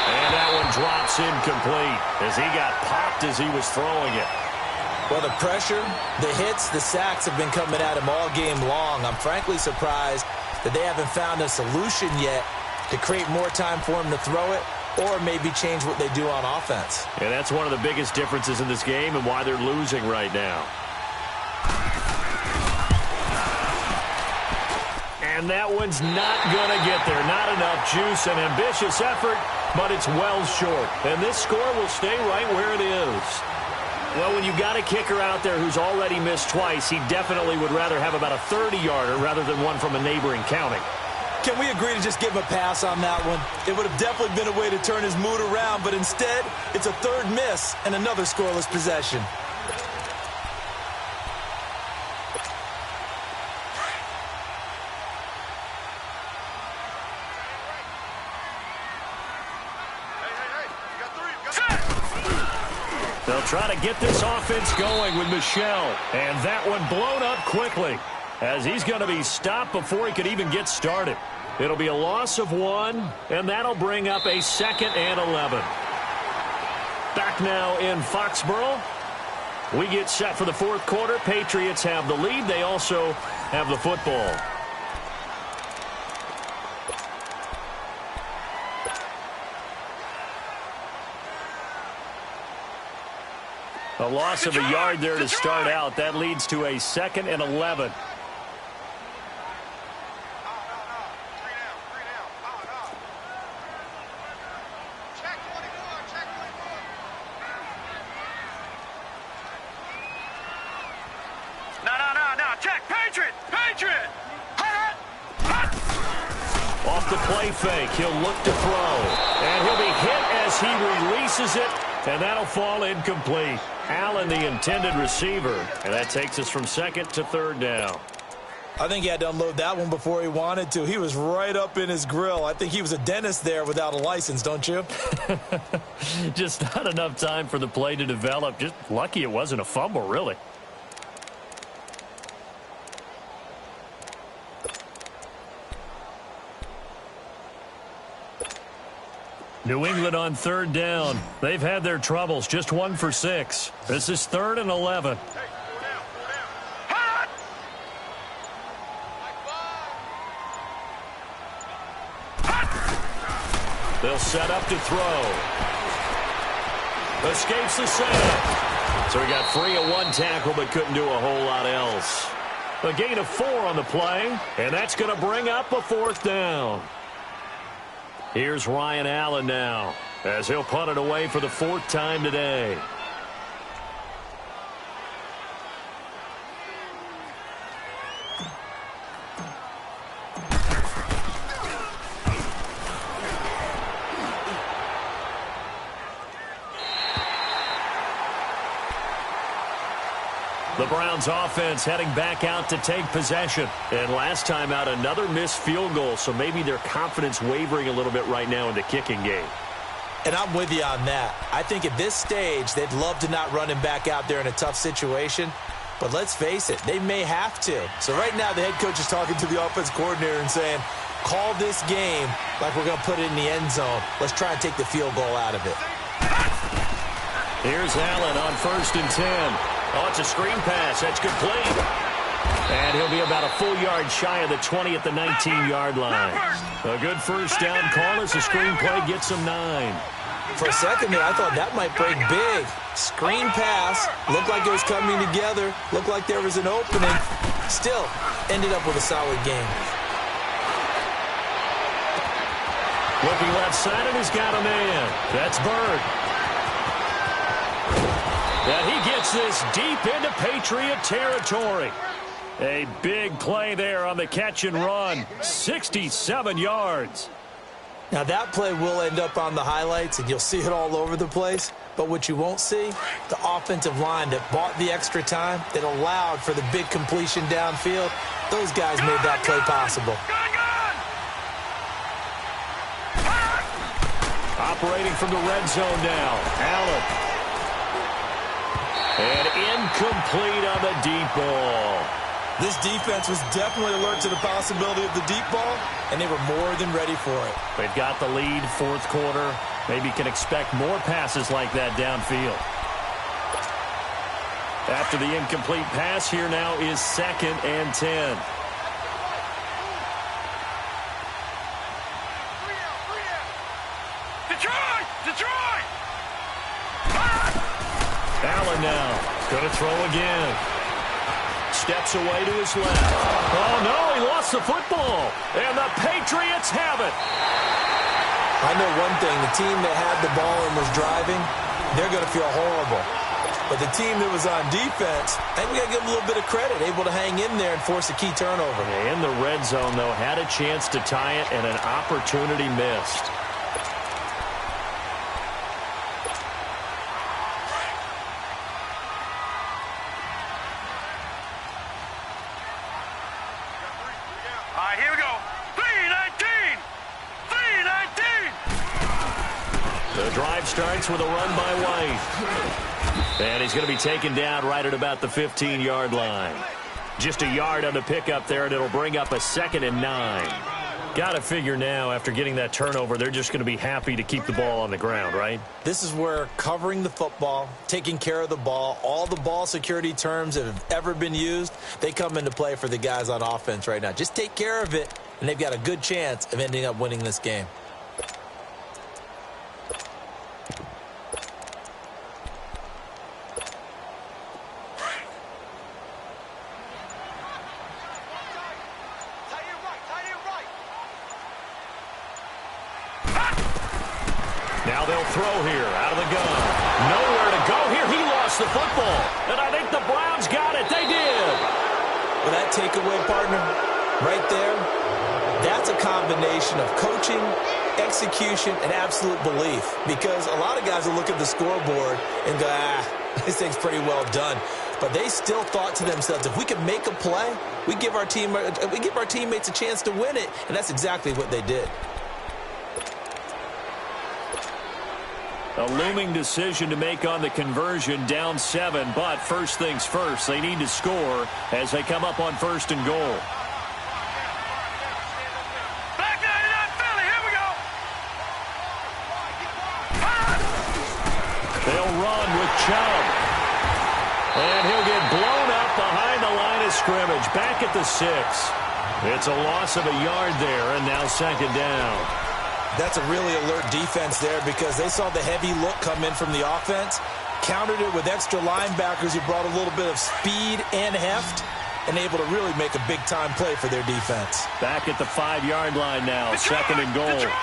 And that one drops incomplete as he got popped as he was throwing it. Well, the pressure, the hits, the sacks have been coming at him all game long. I'm frankly surprised that they haven't found a solution yet to create more time for him to throw it or maybe change what they do on offense. And that's one of the biggest differences in this game and why they're losing right now. And that one's not going to get there. Not enough juice. An ambitious effort, but it's well short. And this score will stay right where it is. Well, when you've got a kicker out there who's already missed twice, he definitely would rather have about a 30-yarder rather than one from a neighboring county. Can we agree to just give him a pass on that one? It would have definitely been a way to turn his mood around, but instead, it's a 3rd miss and another scoreless possession. They'll try to get this offense going with Michel. And that one blown up quickly as he's going to be stopped before he could even get started. It'll be a loss of 1, and that'll bring up a 2nd and 11. Back now in Foxborough. We get set for the 4th quarter. Patriots have the lead. They also have the football. A loss of a yard there to start out. That leads to a 2nd and 11. No. Check. Patriot. Off the play fake. He'll look to throw. And he'll be hit as he releases it. And that'll fall incomplete. Allen, the intended receiver. And that takes us from 2nd to 3rd down. I think he had to unload that one before he wanted to. He was right up in his grill. I think he was a dentist there without a license, don't you? Just not enough time for the play to develop. Just lucky it wasn't a fumble, really. New England on third down. They've had their troubles, just 1 for 6. This is 3rd and 11. They'll set up to throw. Escapes the sack. So he got free of 1 tackle but couldn't do a whole lot else. A gain of 4 on the play, and that's going to bring up a 4th down. Here's Ryan Allen now, as he'll punt it away for the 4th time today. The Browns offense heading back out to take possession. And last time out, another missed field goal, so maybe their confidence wavering a little bit right now in the kicking game. And I'm with you on that. I think at this stage, they'd love to not run him back out there in a tough situation. But let's face it, they may have to. So right now, the head coach is talking to the offense coordinator and saying, call this game like we're going to put it in the end zone. Let's try and take the field goal out of it. Here's Allen on 1st and 10. Oh, it's a screen pass. That's complete. And he'll be about a full yard shy of the 20 at the 19-yard line. A good first down call as the screen play gets him 9. For a second there, I thought that might break big. Screen pass. Looked like it was coming together. Looked like there was an opening. Still, ended up with a solid game. Looking left side, and he's got a man. That's Bird. And he gets this deep into Patriot territory. A big play there on the catch and run. 67 yards. Now that play will end up on the highlights, and you'll see it all over the place. But what you won't see, the offensive line that bought the extra time, that allowed for the big completion downfield, those guys made that play possible. Operating from the red zone now. Allen. And incomplete on the deep ball. This defense was definitely alert to the possibility of the deep ball, and they were more than ready for it. They've got the lead, 4th quarter. Maybe can expect more passes like that downfield. After the incomplete pass, here now is 2nd and 10. Detroit! Allen now going to throw again. Steps away to his left. Oh, no, he lost the football. And the Patriots have it. I know one thing. The team that had the ball and was driving, they're going to feel horrible. But the team that was on defense, I think we got to give them a little bit of credit, able to hang in there and force a key turnover. In the red zone, though, had a chance to tie it and an opportunity missed. Here we go. 3-19! 3-19! The drive starts with a run by White. And he's going to be taken down right at about the 15-yard line. Just a yard on the pickup there, and it'll bring up a 2nd and 9. Got to figure now, after getting that turnover, they're just going to be happy to keep the ball on the ground, right? This is where covering the football, taking care of the ball, all the ball security terms that have ever been used, they come into play for the guys on offense right now. Just take care of it, and they've got a good chance of ending up winning this game. Now they'll throw here out of the gun. Nowhere to go here. He lost the football. And I think the Browns got it. They did. Well, that takeaway, partner, right there, that's a combination of coaching, execution, and absolute belief. Because a lot of guys will look at the scoreboard and go, this thing's pretty well done. But they still thought to themselves, if we can make a play, we give our teammates a chance to win it. And that's exactly what they did. A looming decision to make on the conversion, down 7, but first things first, they need to score as they come up on 1st and goal. Back 99 Philly, here we go! Chubb. And he'll get blown up behind the line of scrimmage. Back at the 6. It's a loss of a yard there, and now second down. That's a really alert defense there because they saw the heavy look come in from the offense, countered it with extra linebackers who brought a little bit of speed and heft, and able to really make a big-time play for their defense. Back at the 5-yard line now, Detroit, second and goal. Detroit.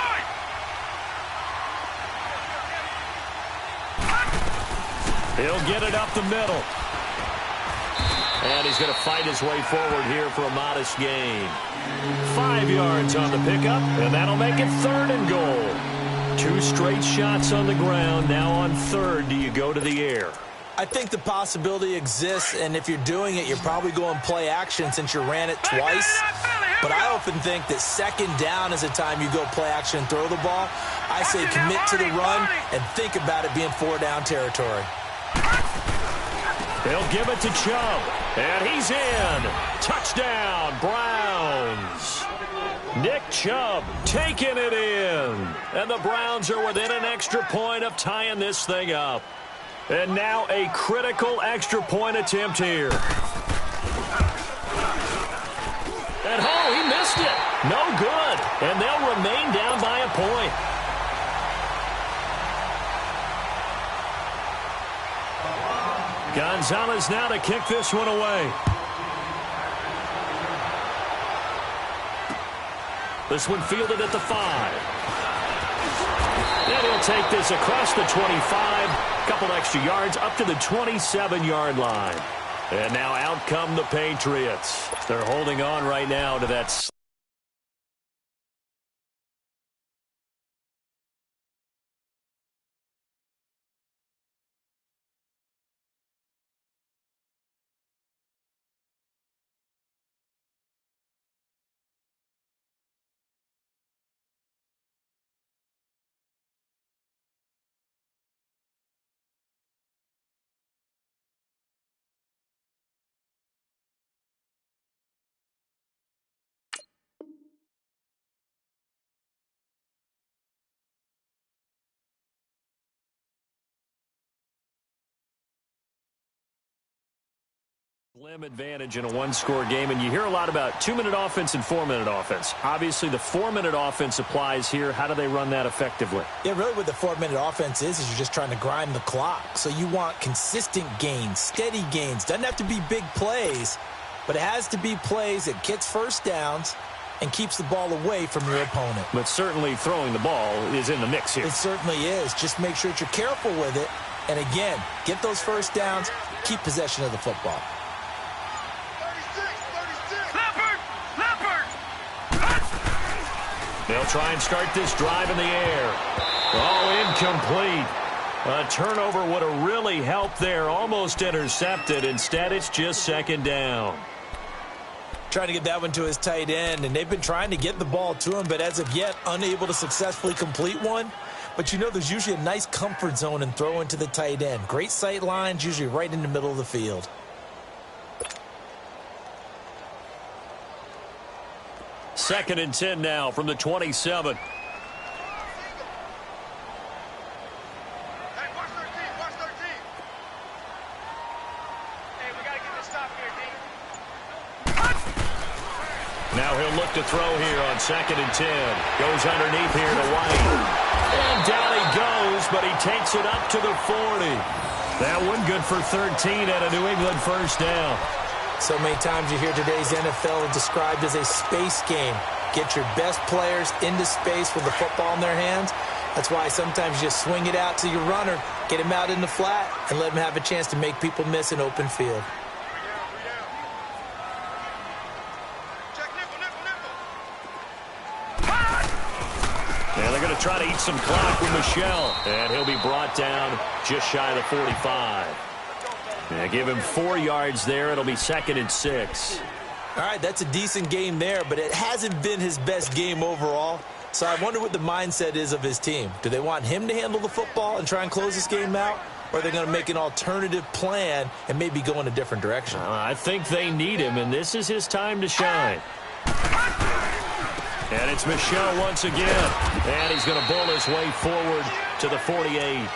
He'll get it up the middle. And he's going to fight his way forward here for a modest gain. 5 yards on the pickup, and that'll make it third and goal. 2 straight shots on the ground. Now on third, do you go to the air? I think the possibility exists, and if you're doing it, you're probably going play action since you ran it twice. But I often think that second down is the time you go play action and throw the ball. I say commit to the run and think about it being 4-down territory. They'll give it to Chubb, and he's in. Touchdown, Browns. Nick Chubb taking it in. And the Browns are within an extra point of tying this thing up. And now a critical extra point attempt here. And he missed it. No good. And they'll remain down by a point. Gonzalez now to kick this one away. This one fielded at the 5. And he'll take this across the 25. Couple extra yards up to the 27-yard line. And now out come the Patriots. They're holding on right now to that. Slim advantage in a one-score game, and you hear a lot about 2-minute offense and 4-minute offense. Obviously, the 4-minute offense applies here. How do they run that effectively? Yeah, really what the 4-minute offense is you're just trying to grind the clock. So you want consistent gains, steady gains. Doesn't have to be big plays, but it has to be plays that gets first downs and keeps the ball away from your opponent. But certainly throwing the ball is in the mix here. It certainly is. Just make sure that you're careful with it. And again, get those first downs, keep possession of the football. They'll try and start this drive in the air. Oh, incomplete. A turnover would have really helped there. Almost intercepted. Instead, it's just second down. Trying to get that one to his tight end, and they've been trying to get the ball to him, but as of yet, unable to successfully complete one. But you know there's usually a nice comfort zone in throwing to the tight end. Great sight lines, usually right in the middle of the field. Second and 10 now from the 27. Hey, watch 13, watch 13. Hey, we got to get this stop here, D. Now he'll look to throw here on second and 10. Goes underneath here to White. And down he goes, but he takes it up to the 40. That one good for 13 at a New England first down. So many times you hear today's NFL described as a space game. Get your best players into space with the football in their hands. That's why sometimes you just swing it out to your runner, get him out in the flat, and let him have a chance to make people miss an open field. Check nipple. And they're going to try to eat some clock with Michelle. And he'll be brought down just shy of the 45. Yeah, give him 4 yards there. It'll be second and 6. All right, that's a decent game there, but it hasn't been his best game overall. So I wonder what the mindset is of his team. Do they want him to handle the football and try and close this game out? Or are they going to make an alternative plan and maybe go in a different direction? I think they need him, and this is his time to shine. And it's Michelle once again. And he's going to bowl his way forward to the 48.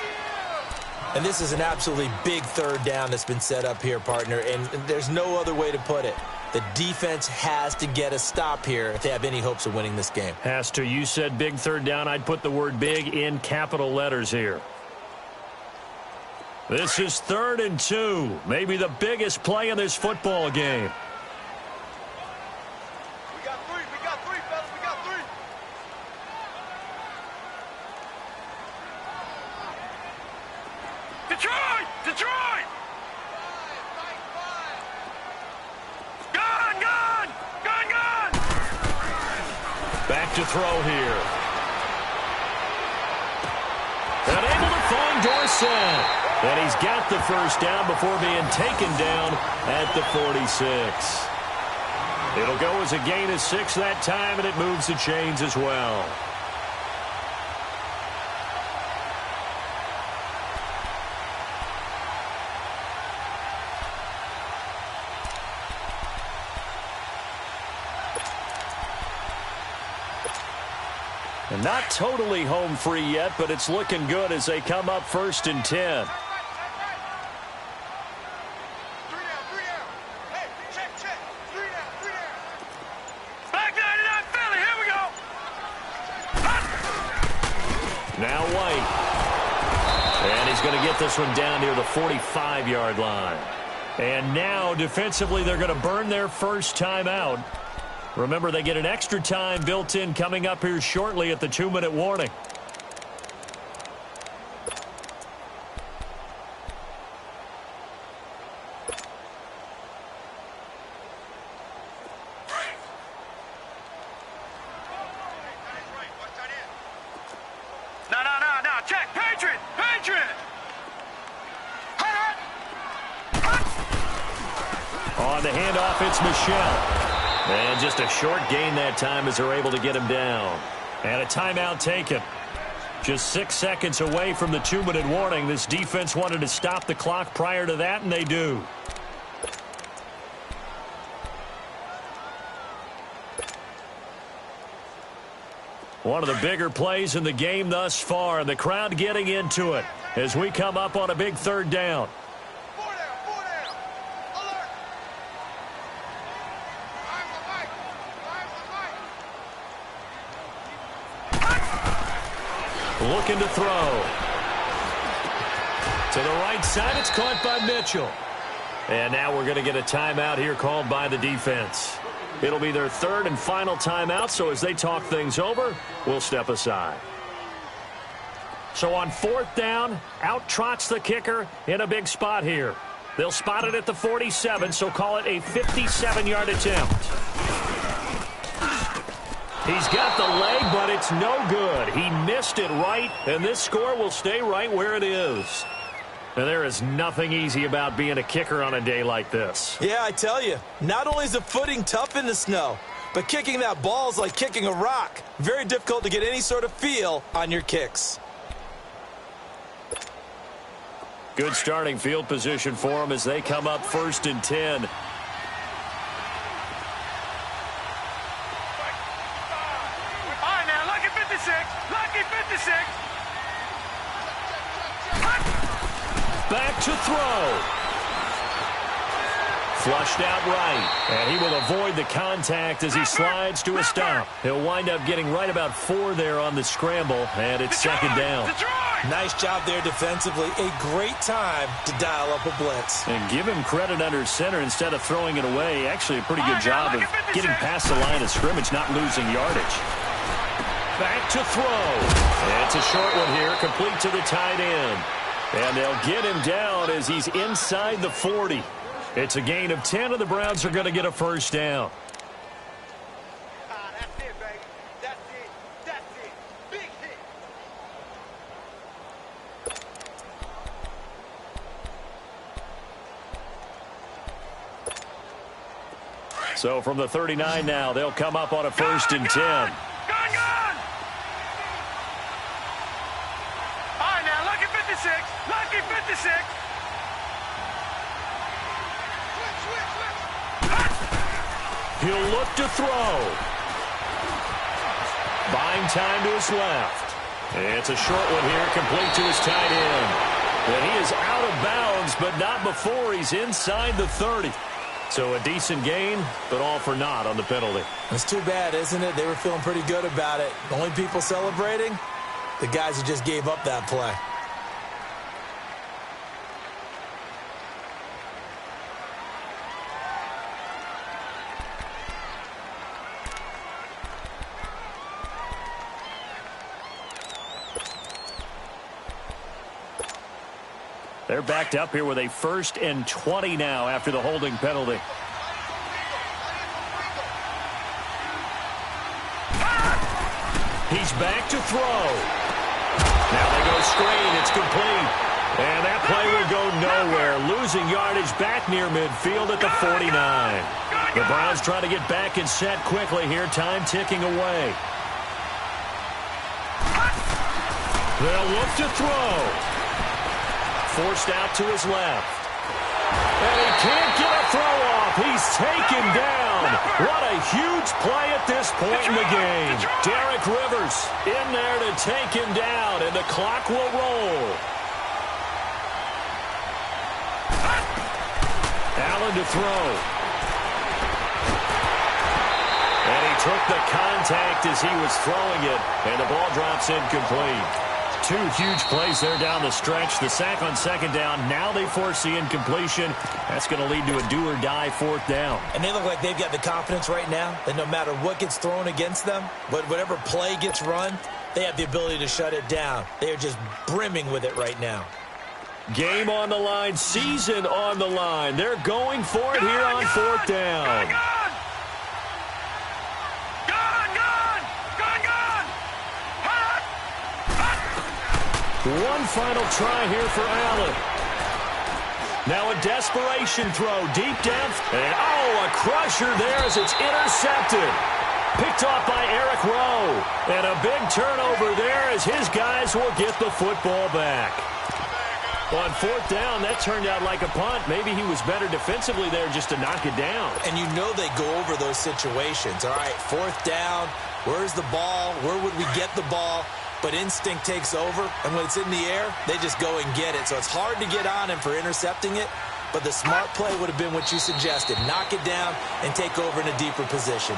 And this is an absolutely big third down that's been set up here, partner, and there's no other way to put it. The defense has to get a stop here if they have any hopes of winning this game. Has to. You said big third down. I'd put the word big in capital letters here. This is 3rd and 2. Maybe the biggest play in this football game. We got three, fellas, we got three. Detroit! Detroit! Gone! Gone! Gone! Gone! Back to throw here. And able to find Dorsett. And he's got the first down before being taken down at the 46. It'll go as a gain of 6 that time, and it moves the chains as well. And not totally home free yet, but it's looking good as they come up 1st and 10. Now White. And he's going to get this one down near the 45-yard line. And now, defensively, they're going to burn their first time out. Remember, they get an extra time built in coming up here shortly at the 2-minute warning. No, check, Patriot! Patriot! On the handoff, it's Michelle. And just a short gain that time as they're able to get him down. And a timeout taken. Just 6 seconds away from the 2-minute warning. This defense wanted to stop the clock prior to that, and they do. One of the bigger plays in the game thus far, and the crowd getting into it as we come up on a big 3rd down. Four down. Alert! Looking to throw. To the right side, it's caught by Mitchell. And now we're going to get a timeout here called by the defense. It'll be their 3rd and final timeout, so as they talk things over, we'll step aside. So on 4th down, out trots the kicker in a big spot here. They'll spot it at the 47, so call it a 57-yard attempt. He's got the leg, but it's no good. He missed it right, and this score will stay right where it is. And there is nothing easy about being a kicker on a day like this. Yeah, I tell you, not only is the footing tough in the snow, but kicking that ball is like kicking a rock. Very difficult to get any sort of feel on your kicks. Good starting field position for them as they come up 1st and 10. All right, now, lucky 56. Lucky 56. Back to throw. Flushed out right. And he will avoid the contact as he slides to a stop. He'll wind up getting right about 4 there on the scramble, and it's 2nd down. Nice job there defensively. A great time to dial up a blitz. And give him credit under center instead of throwing it away. Actually, a pretty good job of getting past the line of scrimmage, not losing yardage. Back to throw. It's a short one here, complete to the tight end. And they'll get him down as he's inside the 40. It's a gain of 10, and the Browns are going to get a first down. That's it, baby. That's it. That's it. Big hit. So from the 39 now, they'll come up on a 1st and 10. Gone! All right, now, lucky 56. Lucky 56. He'll look to throw. Buying time to his left. It's a short one here, complete to his tight end. And he is out of bounds, but not before he's inside the 30. So a decent gain, but all for naught on the penalty. It's too bad, isn't it? They were feeling pretty good about it. The only people celebrating, the guys who just gave up that play. They're backed up here with a 1st and 20 now after the holding penalty. He's back to throw. Now they go screen. It's complete. And that play will go nowhere. Losing yardage back near midfield at the 49. The Browns trying to get back and set quickly here. Time ticking away. They'll look to throw. Forced out to his left. And he can't get a throw off. He's taken down. What a huge play at this point in the game. Derek Rivers in there to take him down, and the clock will roll. Allen to throw. And he took the contact as he was throwing it, and the ball drops incomplete. 2 huge plays there down the stretch. The sack on 2nd down. Now they force the incompletion. That's going to lead to a do-or-die 4th down. And they look like they've got the confidence right now that no matter what gets thrown against them, but whatever play gets run, they have the ability to shut it down. They are just brimming with it right now. Game on the line. Season on the line. They're going for it here on 4th down. One final try here for Allen. Now a desperation throw deep down. And a crusher there as it's intercepted. Picked off by Eric Rowe. And a big turnover there as his guys will get the football back. On 4th down, that turned out like a punt. Maybe he was better defensively there just to knock it down. And you know they go over those situations. All right, 4th down. Where's the ball? Where would we get the ball? But instinct takes over, and when it's in the air, they just go and get it. So it's hard to get on him for intercepting it, but the smart play would have been what you suggested. Knock it down and take over in a deeper position.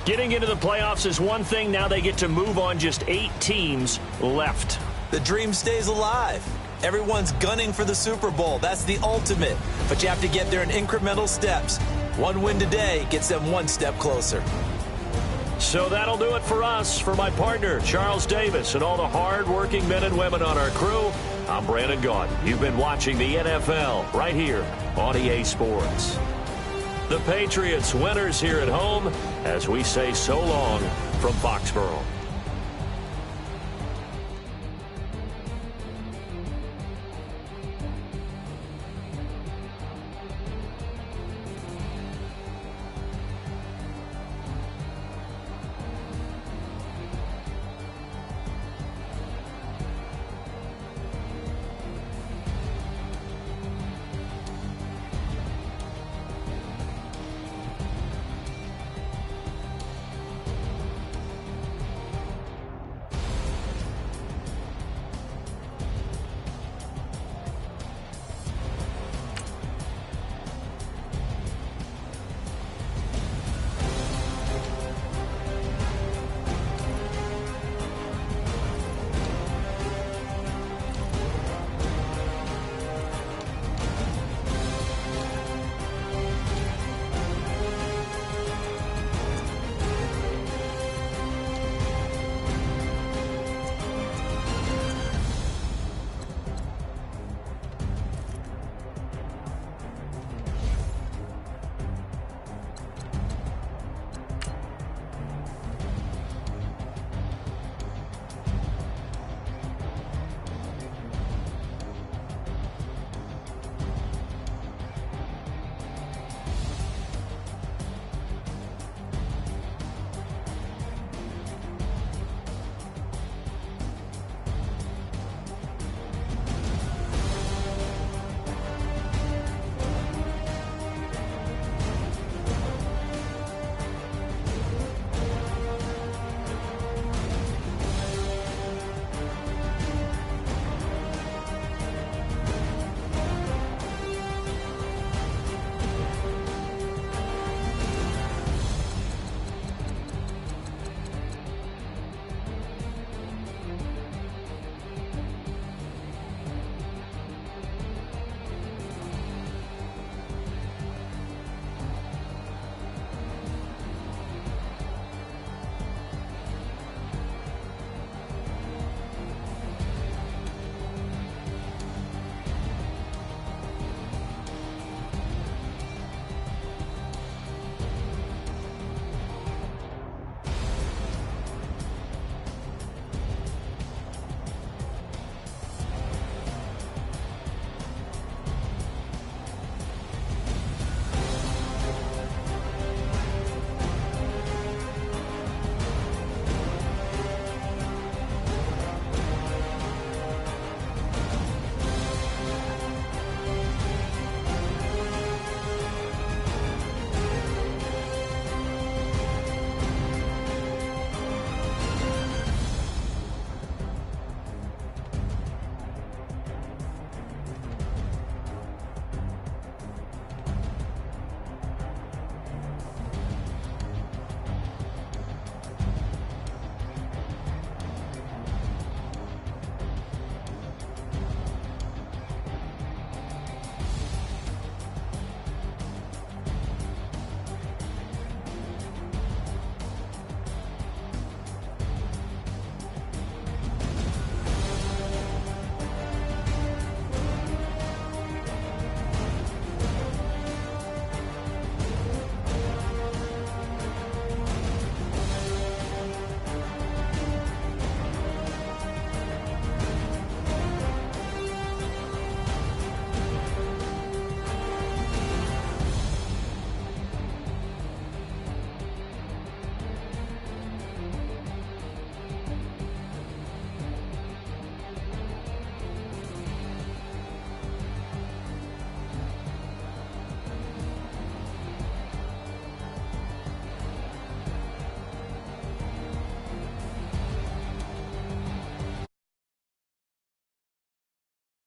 Getting into the playoffs is one thing. Now they get to move on. Just 8 teams left. The dream stays alive. Everyone's gunning for the Super Bowl. That's the ultimate. But you have to get there in incremental steps. One win today gets them one step closer. So that'll do it for us. For my partner, Charles Davis, and all the hard-working men and women on our crew, I'm Brandon Gaudin. You've been watching the NFL right here on EA Sports. The Patriots winners here at home as we say so long from Foxborough.